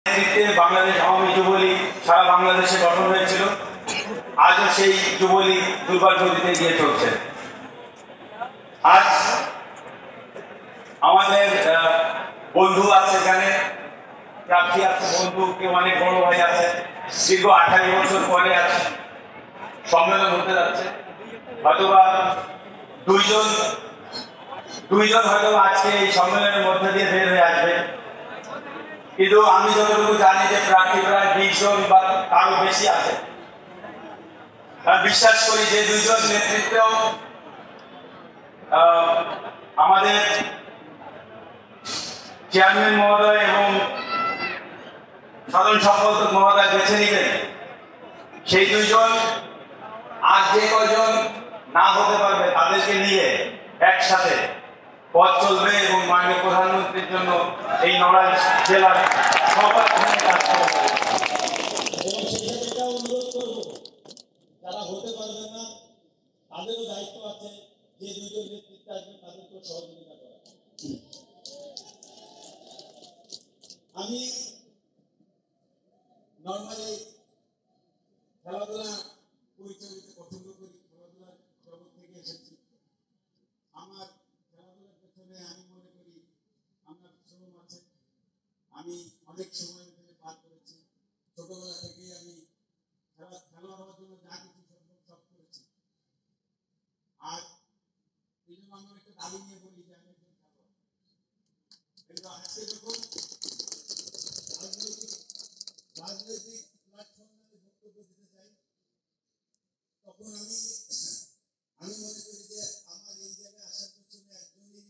নেতৃত্বে বাংলাদেশ আওয়ামী যুবলীগ সারা বাংলাদেশে গঠন হয়েছিল। আজও সেই যুবলীগ দুর্বার গতিতে গিয়ে চলছে। আজ আমাদের বন্ধু আছে, এখানে প্রার্থী আছে, বন্ধু কেউ অনেক বড় ভাই আছে, দীর্ঘ 28 বছর পরে আজ সম্মেলন হতে যাচ্ছে। হয়তোবা দুইজন হয়তো আজকে এই সম্মেলনের মধ্যে দিয়ে বের হয়ে আসবে, কিন্তু আমি যতটুকু জানি যে প্রার্থী প্রায় 20 জন বা আরো বেশি আছে। বিশ্বাস করি যে দুইজন নেতৃত্ব আমাদের চেয়ারম্যান মহোদয় এবং সাধারণ সম্পাদক মহোদয় বেছে নিবেন, সেই দুইজন আর যে কয়জন না হতে পারবে তাদেরকে নিয়ে একসাথে পথ চলবে এবং মাননীয় প্রধানমন্ত্রীর জন্য এই নড়াইল জেলার সবার কাজ করবে। এবং সেটা অনুরোধ করব, যারা হতে পারবে না তাদেরও দায়িত্ব আছে, যে দুজন নেতৃত্বে আসবেন তাদেরকেও সহযোগিতা করা। আমি নর্মালি খেলাধুলা পরিচালিত পছন্দ করি, খেলাধুলার জগৎ থেকে এসেছি। আমার খেলাধুলার পেছনে আমি মনে করি আমার শ্রম আছে। আমি অনেক সময় এখানে পার করেছি। ছোটবেলা থেকে আমি খেলোয়াড় হওয়ার জন্য যা কিছু সব করেছি। আর এই জন্য আমার একটা দাবি নিয়ে বলি যে আমি একজন খেলোয়াড়। কিন্তু আজকে যখন রাজনৈতিক প্ল্যাটফর্মে আমি বক্তব্য দিতে চাই, তখন আমি মনে করি যে আমার এই জায়গায় আসার পেছনে একজনই